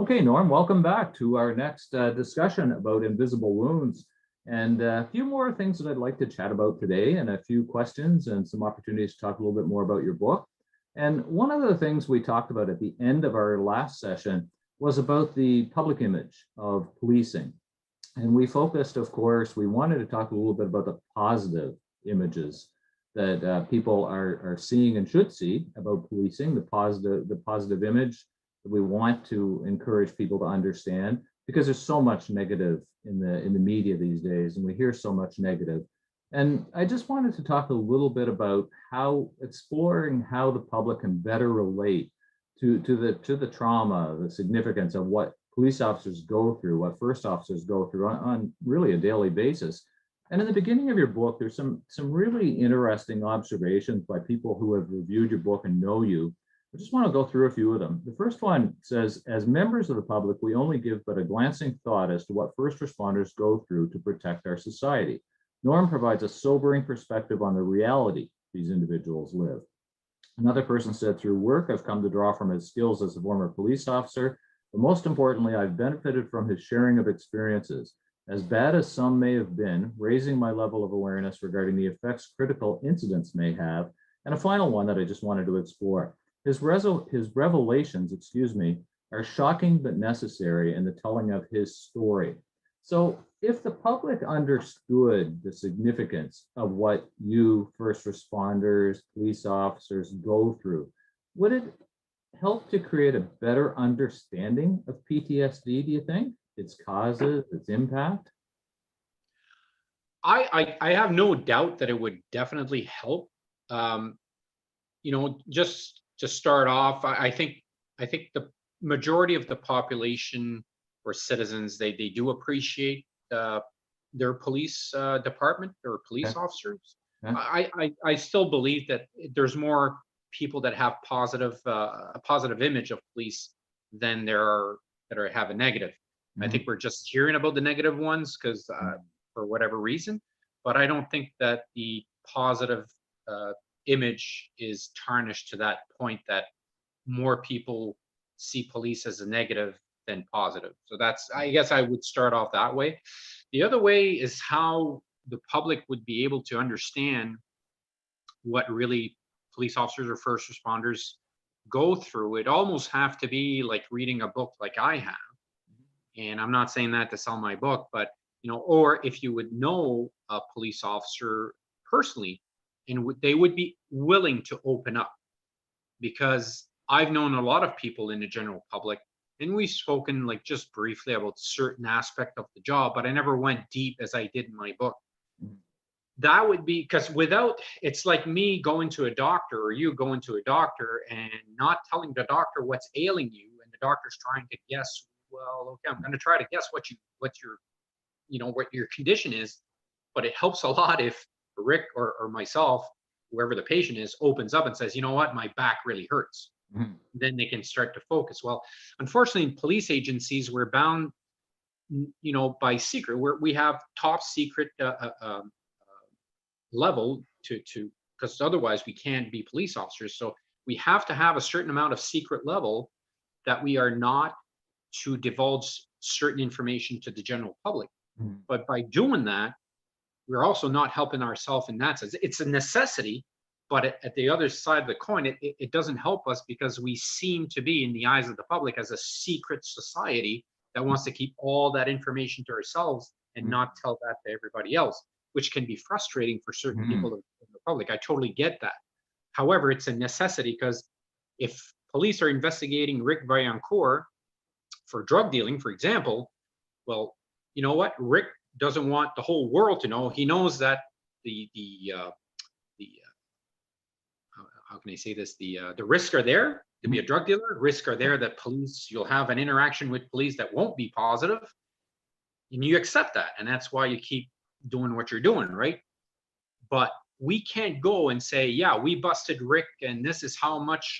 Okay, Norm, welcome back to our next discussion about invisible wounds. And a few more things that I'd like to chat about today, and a few questions and some opportunities to talk a little bit more about your book. And one of the things we talked about at the end of our last session was about the public image of policing. And we focused, of course, we wanted to talk a little bit about the positive images that people are seeing and should see about policing, the positive image that we want to encourage people to understand, because there's so much negative in the media these days, and we hear so much negative. And I just wanted to talk a little bit about how exploring how the public can better relate to the trauma, the significance of what police officers go through, what first officers go through on really a daily basis. And in the beginning of your book, there's some really interesting observations by people who have reviewed your book and know you. I just want to go through a few of them. The first one says, as members of the public, we only give but a glancing thought as to what first responders go through to protect our society. Norm provides a sobering perspective on the reality these individuals live. Another person said, through work, I've come to draw from his skills as a former police officer, but most importantly, I've benefited from his sharing of experiences. As bad as some may have been, raising my level of awareness regarding the effects critical incidents may have. And a final one that I just wanted to explore. His revelations, are shocking but necessary in the telling of his story. So if the public understood the significance of what you first responders, police officers go through, would it help to create a better understanding of PTSD, do you think? Its causes, its impact? I have no doubt that it would definitely help. Just to start off, I think the majority of the population or citizens, they do appreciate their police department or police Okay. officers. Yeah. I still believe that there's more people that have a positive image of police than there are have a negative. I Mhm. think we're just hearing about the negative ones because for whatever reason, but I don't think that the positive uh, image is tarnished to that point that more people see police as a negative than positive. So that's, I guess I would start off that way. The other way is how the public would be able to understand what really police officers or first responders go through. It almost have to be like reading a book like I have. And I'm not saying that to sell my book, but or if you would know a police officer personally, and they would be willing to open up, because I've known a lot of people in the general public, and we've spoken like just briefly about certain aspect of the job, but I never went deep as I did in my book. Mhm. That would be because without, it's like me going to a doctor or you going to a doctor and not telling the doctor what's ailing you, and the doctor's trying to guess, well, okay, I'm going to try to guess what your condition is. But it helps a lot if Rick or myself, whoever the patient is, opens up and says, you know what, my back really hurts. Mhm. Then they can start to focus. Well, unfortunately, in police agencies, we're bound, by secret. We have top secret level to because otherwise we can't be police officers. So we have to have a certain amount of secret level that we are not to divulge certain information to the general public. Mhm. But by doing that, we're also not helping ourselves in that sense. It's a necessity, but at the other side of the coin, it doesn't help us because we seem to be, in the eyes of the public, as a secret society that wants to keep all that information to ourselves and Mhm. not tell that to everybody else, which can be frustrating for certain people Mhm. in the public. I totally get that. However, it's a necessity because if police are investigating Rick Vaillancourt for drug dealing, for example, well, you know what? Rick doesn't want the whole world to know. He knows that the how can I say this? The risks are there to be a Mhm. drug dealer. Risks are there that police, you'll have an interaction with police that won't be positive, and you accept that, and that's why you keep doing what you're doing, right? But we can't go and say, yeah, we busted Rick, and this is how much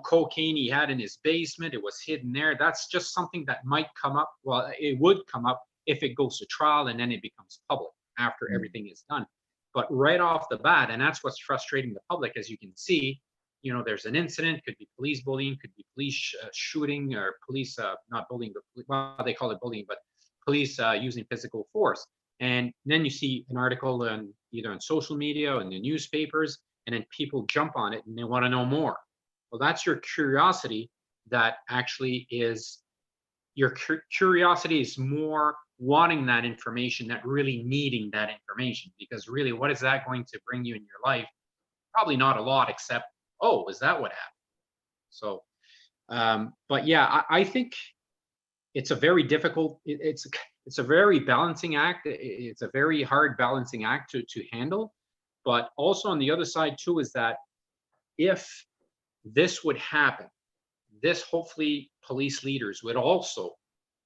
cocaine he had in his basement. It was hidden there. That's just something that might come up. Well, it would come up if it goes to trial and then it becomes public after Mhm. everything is done. But right off the bat, and that's what's frustrating the public, as you can see, there's an incident, could be police bullying, could be police shooting, or police, not bullying, but well, they call it bullying, but police using physical force. And then you see an article either on social media or in the newspapers, and then people jump on it and they want to know more. Well, that's your curiosity. That actually is your curiosity is more wanting that information, that really needing that information, because really, what is that going to bring you in your life? Probably not a lot, except, oh, is that what happened? So, but yeah, I think it's a very difficult, it's a very balancing act. It's a very hard balancing act to handle. But also on the other side too, is that if this would happen, this hopefully police leaders would also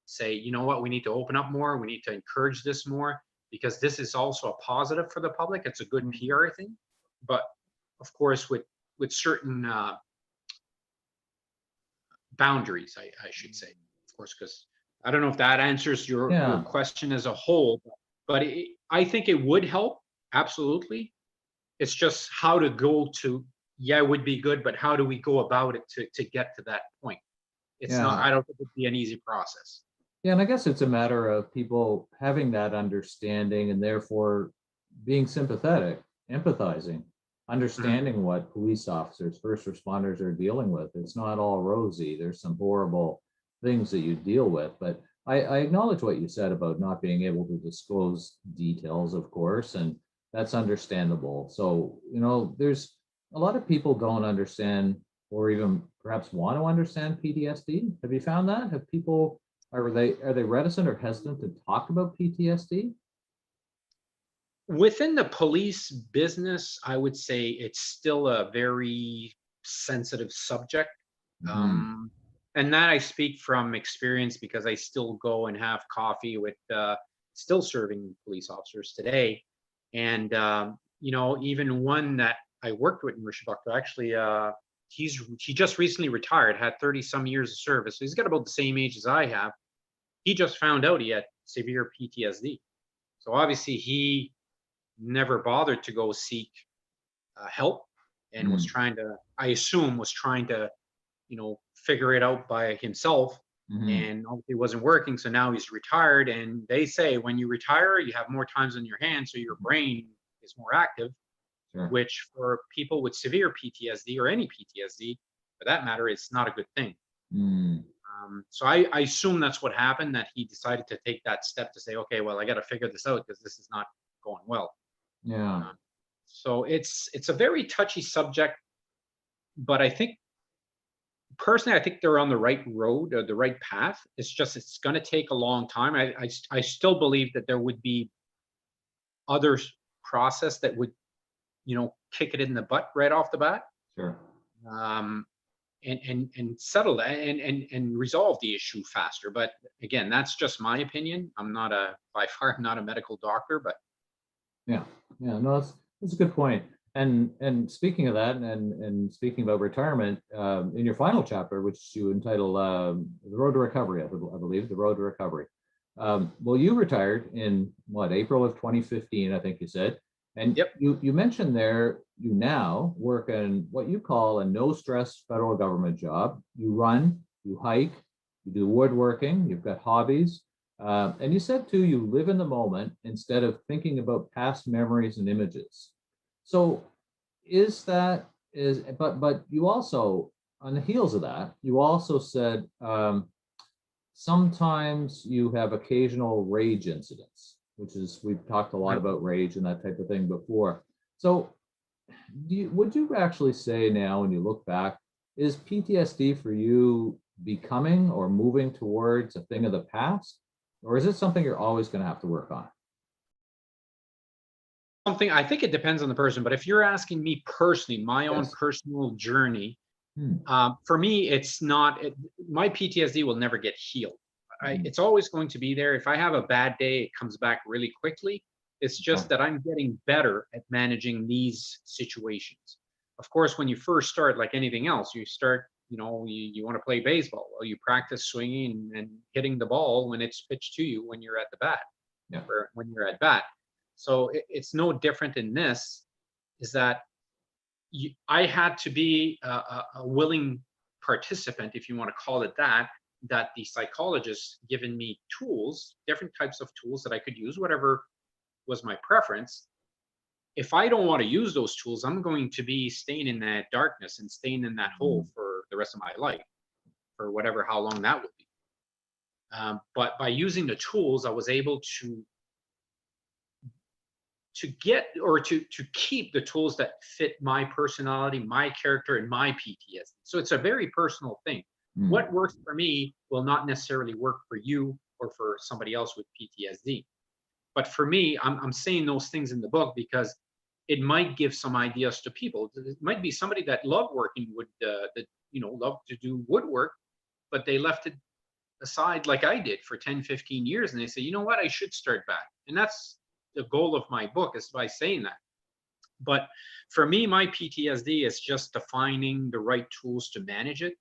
say, you know what, we need to open up more, we need to encourage this more, because this is also a positive for the public. It's a good PR thing. But of course, with certain boundaries, I should say, of course, because I don't know if that answers your Yeah. question as a whole, but I think it would help, absolutely. It's just how to go to, yeah, it would be good, but how do we go about it to get to that point? It's not, Yeah. I don't think it'd be an easy process. Yeah, and I guess it's a matter of people having that understanding and therefore being sympathetic, empathizing, Mhm. understanding what police officers, first responders are dealing with. It's not all rosy. There's some horrible things that you deal with. But I acknowledge what you said about not being able to disclose details, of course, and that's understandable. So, there's a lot of people don't understand or even perhaps want to understand PTSD. Have you found that? Have people are they reticent or hesitant to talk about PTSD? Within the police business, I would say it's still a very sensitive subject. Hmm. Um, and that I speak from experience, because I still go and have coffee with still serving police officers today. And, even one that I worked with in Rishabakta, actually, he just recently retired, had 30 some years of service. So he's got about the same age as I have. He just found out he had severe PTSD. So obviously he never bothered to go seek help, and was Mm. trying to, I assume, was trying to, figure it out by himself, Hmm. and obviously it wasn't working. So now he's retired, and they say when you retire, you have more times on your hands, so your brain is more active, Sure. which for people with severe PTSD, or any PTSD for that matter, it's not a good thing. Mm. So I assume that's what happened, that he decided to take that step to say, okay, well, I got to figure this out because this is not going well. Yeah. Um, so it's a very touchy subject, but I think personally, I think they're on the right road, or the right path. It's just it's going to take a long time. I still believe that there would be other process that would kick it in the butt right off the bat, Sure. um, and settle that, and resolve the issue faster. But again, that's just my opinion. I'm not a by far I'm not a medical doctor, but Yeah. Yeah. No, that's a good point. And speaking of that, and speaking about retirement, in your final chapter, which you entitle "The Road to Recovery," I believe, "The Road to Recovery." Well, you retired in what, April of 2015, I think you said, and yep. you mentioned there you now work in what you call a no stress federal government job. You run, you hike, you do woodworking, you've got hobbies. And you said too, you live in the moment instead of thinking about past memories and images. So but you also, on the heels of that, you also said sometimes you have occasional rage incidents, which is, we've talked a lot Mhm. about rage and that type of thing before. So would you actually say now, when you look back, is PTSD for you becoming or moving towards a thing of the past? Or is it something you're always going to have to work on? Something, I think it depends on the person, but if you're asking me personally, my own Yes. personal journey, Hmm. for me, it's not, my PTSD will never get healed. Mhm. It's always going to be there. If I have a bad day, it comes back really quickly. It's just Okay. that I'm getting better at managing these situations. Of course, when you first start, like anything else, you start, you want to play baseball. Well, you practice swinging and hitting the ball when it's pitched to you when you're at the bat, Yeah. or when you're at bat. So it's no different in this, is that I had to be a willing participant, if you want to call it that, that the psychologist given me tools, different types of tools that I could use, whatever was my preference. If I don't want to use those tools, I'm going to be staying in that darkness and staying in that hole for the rest of my life, for whatever, how long that would be. But by using the tools, I was able to get, or to keep the tools that fit my personality, my character, and my PTSD. So it's a very personal thing. What works for me will not necessarily work for you or for somebody else with PTSD. But for me, I'm saying those things in the book because it might give some ideas to people. It might be somebody that loved working wood, that loved to do woodwork, but they left it aside like I did for 10, 15 years, and they say, you know what, I should start back. And that's the goal of my book, is by saying that. But for me, my PTSD is just defining the right tools to manage it.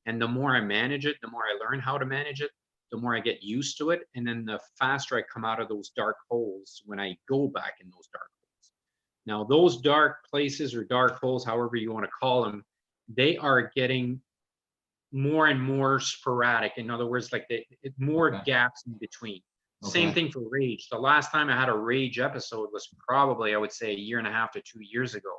And the more I manage it, the more I learn how to manage it, the more I get used to it. And then the faster I come out of those dark holes when I go back in those dark holes. Now, those dark places or dark holes, however you want to call them, they are getting more and more sporadic. In other words, like more gaps in between. Same thing for rage. The last time I had a rage episode was probably, I would say, 1.5 to 2 years ago.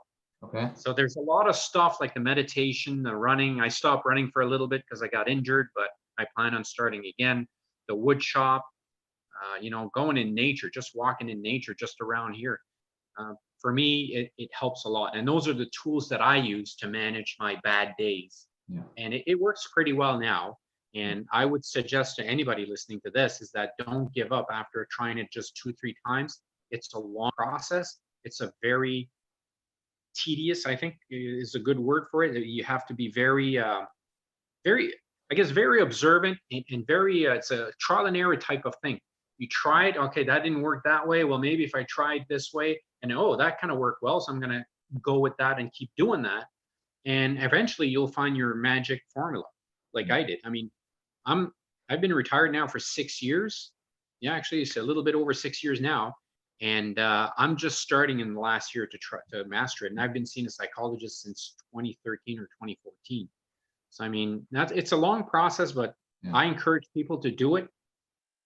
Okay. So there's a lot of stuff like the meditation, the running. I stopped running for a little bit because I got injured, but I plan on starting again. The wood shop, going in nature, just walking in nature, just around here. For me, it helps a lot. And those are the tools that I use to manage my bad days. Yeah. And it works pretty well now. And I would suggest to anybody listening to this is that don't give up after trying it just 2-3 times. It's a long process. It's a very tedious, I think is a good word for it. You have to be very, very observant and very, it's a trial and error type of thing. You tried, okay, that didn't work that way. Well, maybe if I tried this way and, that kind of worked well, so I'm going to go with that and keep doing that. And eventually you'll find your magic formula like I did. I mean, I've been retired now for 6 years. Yeah, actually it's a little bit over 6 years now. And I'm just starting in the last year to try to master it. And I've been seeing a psychologist since 2013 or 2014. So, I mean, it's a long process, but I encourage people to do it.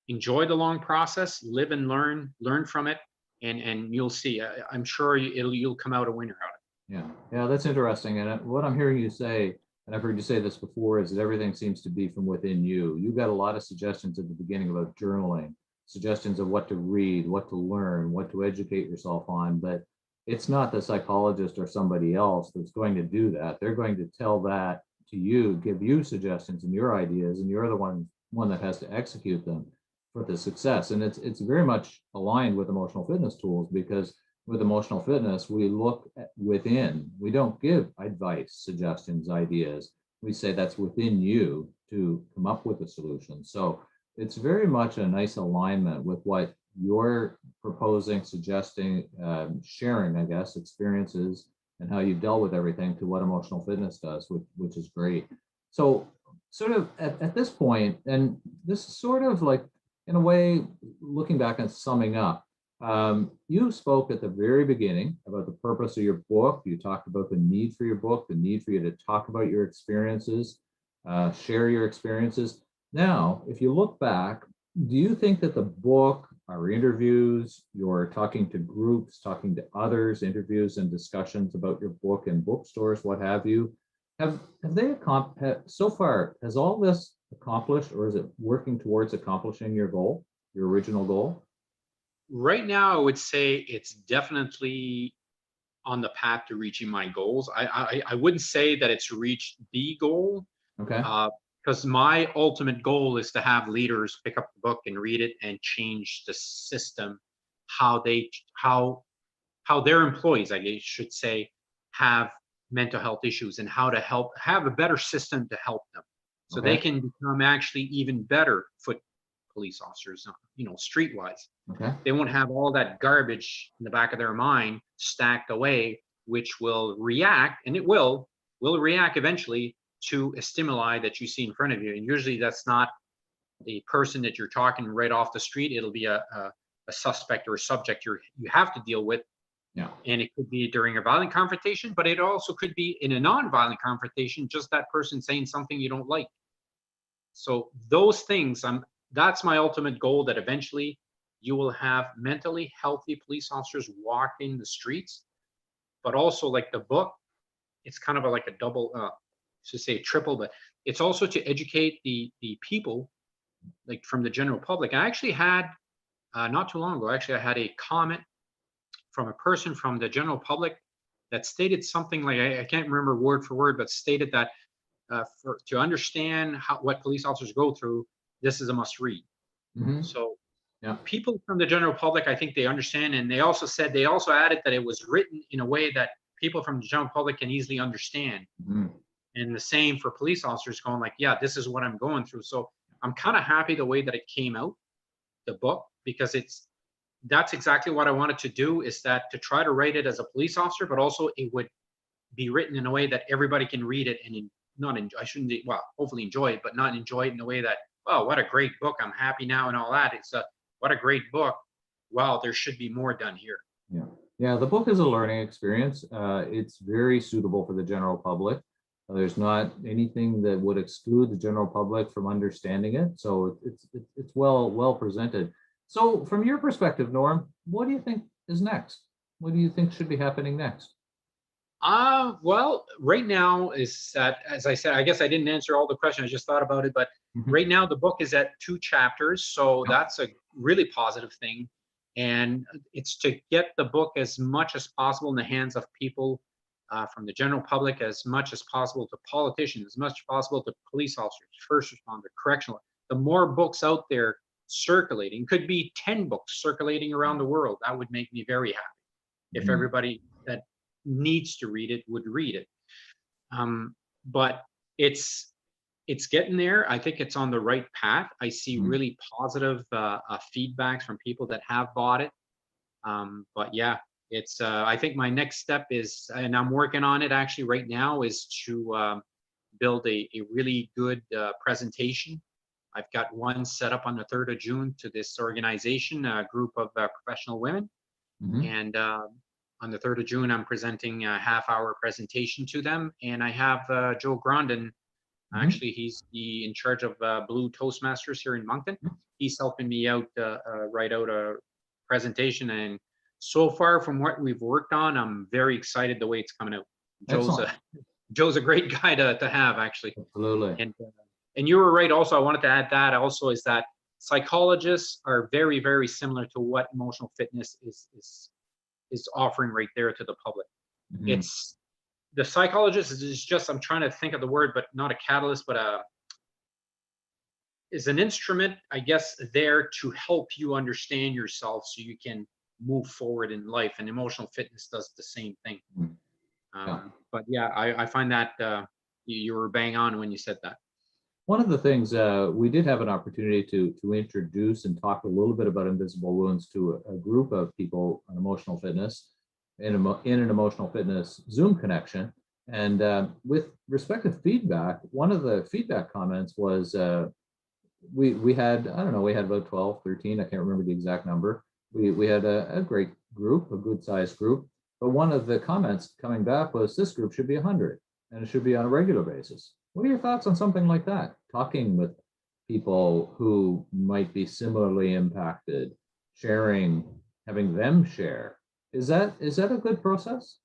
Enjoy the long process, live and learn from it. And you'll see, I'm sure you'll come out a winner out of it. Yeah, that's interesting. And what I'm hearing you say, and I've heard you say this before, is that everything seems to be from within you. You got a lot of suggestions at the beginning about journaling, suggestions of what to read, what to learn, what to educate yourself on, but it's not the psychologist or somebody else that's going to do that. They're going to tell that to you, give you suggestions and your ideas, and you're the one that has to execute them for the success. And it's very much aligned with emotional fitness tools, because with emotional fitness, we look within. We don't give advice, suggestions, ideas. We say that's within you to come up with a solution. So it's very much a nice alignment with what you're proposing, suggesting, sharing, I guess, experiences and how you've dealt with everything to what emotional fitness does, which is great. So sort of at this point, and this is sort of like, in a way, looking back and summing up, you spoke at the very beginning about the purpose of your book. You talked about the need for your book, the need for you to talk about your experiences, share your experiences. Now, if you look back, do you think that the book, our interviews, your talking to groups, talking to others, interviews and discussions about your book in bookstores, what have you, have they so far, has all this accomplished, or is it working towards accomplishing your goal, your original goal? Right now, I would say it's definitely on the path to reaching my goals. I wouldn't say that it's reached the goal. Okay. Because my ultimate goal is to have leaders pick up the book and read it and change the system, how their employees, I should say, have mental health issues, and how to have a better system to help them, so they can become actually even better foot police officers, streetwise. Okay. They won't have all that garbage in the back of their mind stacked away, which will react, and it will react eventually to a stimuli that you see in front of you. And usually that's not the person that you're talking right off the street. It'll be a suspect or a subject you have to deal with Yeah. And it could be during a violent confrontation, but it also could be in a non-violent confrontation, just that person saying something you don't like. So those things, that's my ultimate goal, that eventually you will have mentally healthy police officers walking the streets. But also, like the book, it's kind of like a double, to say triple, but it's also to educate the people, like from the general public. I actually had, not too long ago, actually I had a comment from a person from the general public that stated something like, I can't remember word for word, but stated that to understand what police officers go through, this is a must read. Hmm. So Yeah. people from the general public, I think they understand. And they also said, they also added that it was written in a way that people from the general public can easily understand. Mhm. And the same for police officers, going like, yeah, this is what I'm going through. So I'm kind of happy the way that it came out, the book, because that's exactly what I wanted to do, is that to try to write it as a police officer, but also it would be written in a way that everybody can read it and not enjoy, I shouldn't, well, hopefully enjoy it, but not enjoy it in a way that, oh, what a great book, I'm happy now and all that. It's what a great book. Wow, there should be more done here. Yeah. Yeah, the book is a learning experience. It's very suitable for the general public. There's not anything that would exclude the general public from understanding it. So it's well presented. So from your perspective, Norm, what do you think is next? What do you think should be happening next? Well, right now is that, as I said, I guess I didn't answer all the questions. I just thought about it, but Mhm. right now the book is at 2 chapters, so Yep. that's a really positive thing. And it's to get the book as much as possible in the hands of people, from the general public, as much as possible to politicians, as much as possible to police officers, first responder, correctional. The more books out there circulating, could be 10 books circulating around the world, that would make me very happy. If Mhm. everybody that needs to read it would read it. But it's it's getting there. I think it's on the right path. I see Mhm. really positive feedbacks from people that have bought it. But yeah, it's I think my next step is, and I'm working on it actually right now, is to build a really good presentation. I've got one set up on the 3rd of June to this organization, a group of professional women. Mhm. And on the 3rd of June, I'm presenting a half-hour presentation to them. And I have Joe Grondin. Mhm. Actually, he's in charge of Blue Toastmasters here in Moncton. He's helping me out, write out a presentation. And so far, from what we've worked on, I'm very excited the way it's coming out. Joe's Excellent. a Joe's a great guy to have, actually. Absolutely. And you were right. Also, I wanted to add that also, is that psychologists are very, very similar to what emotional fitness is offering right there to the public. Mhm. It's the psychologist is just, I'm trying to think of the word, but not a catalyst, but is an instrument, I guess, there to help you understand yourself so you can move forward in life. And emotional fitness does the same thing. Mhm. Yeah. But yeah, I find that you were bang on when you said that. One of the things we did have an opportunity to introduce and talk a little bit about invisible wounds to a group of people on emotional fitness in an emotional fitness Zoom connection. And with respect to feedback, one of the feedback comments was we had, I don't know, we had about 12, 13, I can't remember the exact number. We had a great group, a good sized group. But one of the comments coming back was this group should be 100 and it should be on a regular basis. What are your thoughts on something like that? Talking with people who might be similarly impacted, sharing, having them share. Is that a good process?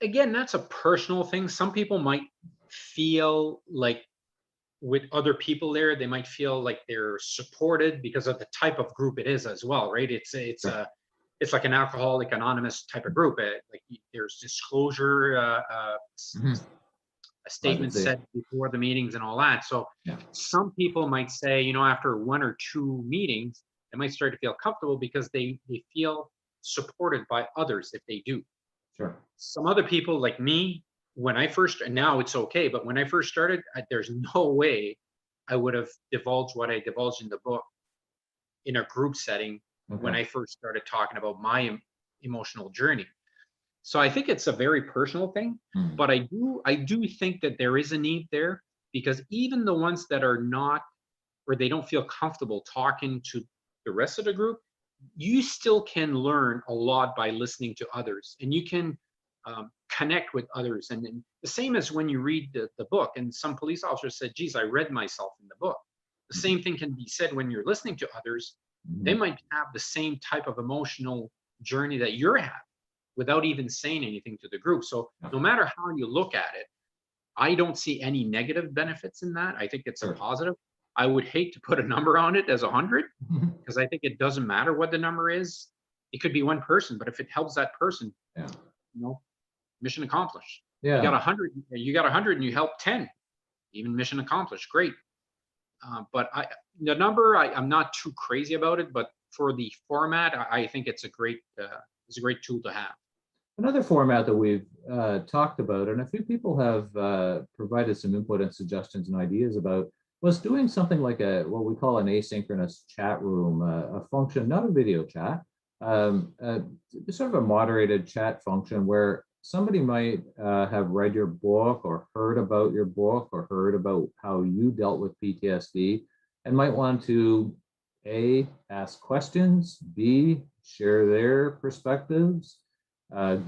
Again, that's a personal thing. Some people might feel like, with other people there, they might feel like they're supported because of the type of group it is as well, right? Sure. It's like an Alcoholic Anonymous type of group. Like there's disclosure, Mhm. a statement Privacy. said before the meetings and all that. So Yeah. some people might say, after 1 or 2 meetings, they might start to feel comfortable because they feel supported by others if they do. Sure. Some other people like me, when I first, and now it's okay, but when I first started, there's no way I would have divulged what I divulged in the book in a group setting when Okay. I first started talking about my emotional journey. So I think it's a very personal thing, Mhm. but I do think that there is a need there, because even the ones that are not, or they don't feel comfortable talking to the rest of the group, you still can learn a lot by listening to others, and you can connect with others. And the same as when you read the book, and some police officers said, geez, I read myself in the book. The same thing can be said when you're listening to others. They Mhm. might have the same type of emotional journey that you're having without even saying anything to the group. So Yeah, no matter how you look at it, I don't see any negative benefits in that. I think it's a sure. positive. I would hate to put a number on it as 100, because I think it doesn't matter what the number is. It could be one person, but if it helps that person, Yeah. you know, mission accomplished. You got Yeah. 100, you got 100 and you help 10, even mission accomplished. Great. But the number, I'm not too crazy about it, but for the format, I think it's a great tool to have. Another format that we've talked about, and a few people have provided some input and suggestions and ideas about, was doing something like what we call an asynchronous chat room, a function, not a video chat, sort of a moderated chat function where somebody might have read your book or heard about your book or heard about how you dealt with PTSD and might want to A, ask questions, B, share their perspectives,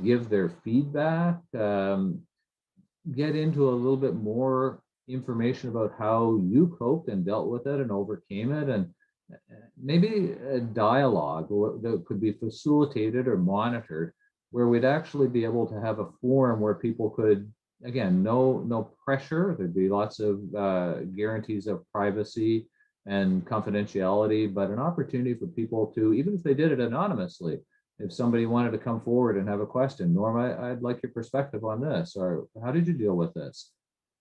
give their feedback, get into a little bit more information about how you coped and dealt with it and overcame it, and maybe a dialogue that could be facilitated or monitored, where we'd actually be able to have a forum where people could, again, no pressure. There'd be lots of guarantees of privacy and confidentiality, but an opportunity for people to, even if they did it anonymously, if somebody wanted to come forward and have a question, Norm, I'd like your perspective on this, or how did you deal with this?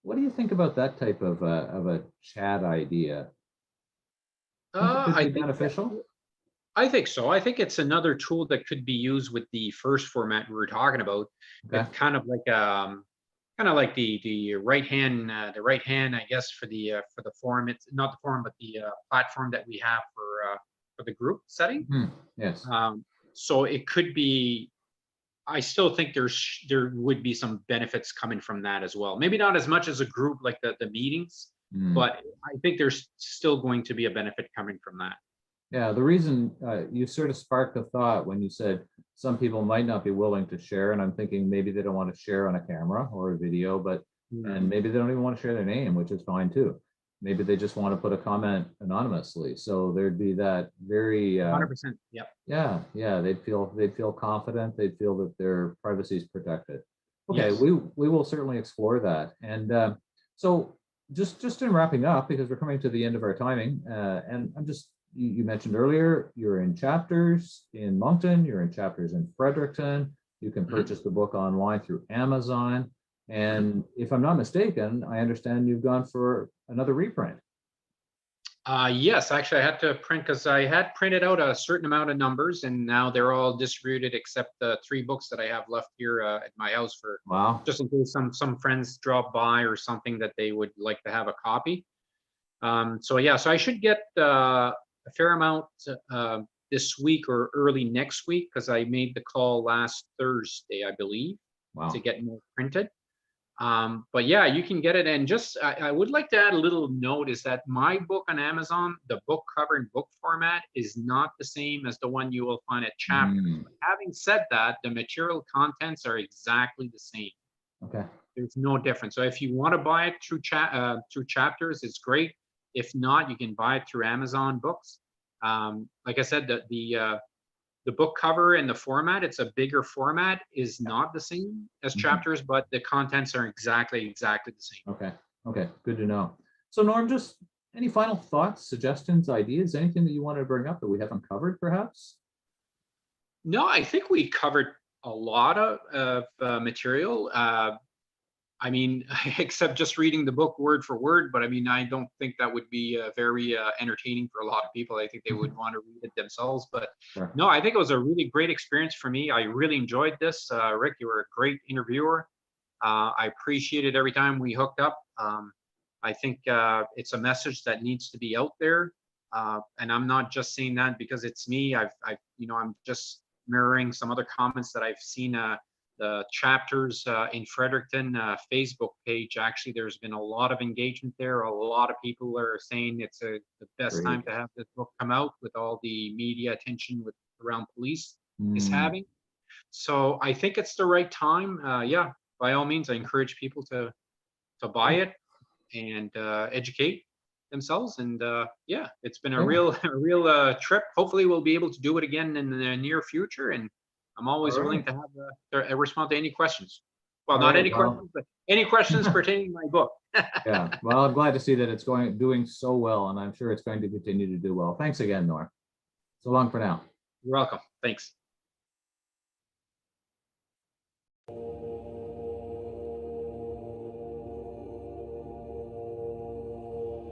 What do you think about that type of a chat idea? Think it could I be think beneficial? I think so. I think it's another tool that could be used with the first format we were talking about. Okay. It's kind of like the right hand, I guess, for the forum. It's not the forum, but the platform that we have for the group setting. Mhm. Yes. So it could be. I still think there would be some benefits coming from that as well. Maybe not as much as a group like the meetings, Mm. but I think there's still going to be a benefit coming from that. Yeah, the reason you sort of sparked a thought when you said some people might not be willing to share, and I'm thinking maybe they don't want to share on a camera or a video, but Mm, and maybe they don't even want to share their name, which is fine too. Maybe they just want to put a comment anonymously. So there'd be that very 100%. Yep. yeah, they'd feel confident, they'd feel that their privacy is protected. Okay, Yes. we will certainly explore that. And so just in wrapping up, because we're coming to the end of our timing, and you mentioned earlier, you're in chapters in Moncton, you're in chapters in Fredericton. You can Mhm, purchase the book online through Amazon. mhm. And if I'm not mistaken, I understand you've gone for another reprint. Yes, actually, I had to print because I had printed out a certain amount of numbers, and now they're all distributed except the 3 books that I have left here at my house for Wow. just in case some friends drop by or something that they would like to have a copy. So yeah, so I should get a fair amount this week or early next week because I made the call last Thursday, I believe, to Wow. get more printed. But yeah, you can get it. And just I would like to add a little note is that my book on Amazon, the book cover and book format is not the same as the one you will find at Chapters. Mm, But having said that, the material contents are exactly the same. okay. There's no difference. So if you want to buy it through Chapters, it's great. If not, you can buy it through Amazon Books. Like I said, the book cover and the format, it's a bigger format, is not the same as Mhm. Chapters, but the contents are exactly the same. Okay. Okay. Good to know. So Norm, just any final thoughts, suggestions, ideas, anything that you wanted to bring up that we haven't covered, perhaps? No, I think we covered a lot of material. I mean, except just reading the book word for word, but I mean, I don't think that would be very entertaining for a lot of people. I think they would want to read it themselves. But Sure. no, I think it was a really great experience for me. I really enjoyed this. Rick, you were a great interviewer. I appreciated every time we hooked up. I think it's a message that needs to be out there. And I'm not just saying that because it's me. I'm just mirroring some other comments that I've seen the chapters in Fredericton Facebook page. Actually, there's been a lot of engagement there. A lot of people are saying it's the best time Great. to have this book come out with all the media attention around police is Mm, having. So I think it's the right time. Yeah, by all means, I encourage people to buy yeah, it and educate themselves. And yeah, it's been a yeah. real a real trip. Hopefully, we'll be able to do it again in the near future. And I'm All always willing right. to have respond to any questions. Well, All not right. any Well, questions, but any questions pertaining to my book. yeah. Well, I'm glad to see that it's doing so well, and I'm sure it's going to continue to do well. Thanks again, Nor. So long for now. You're welcome. Thanks.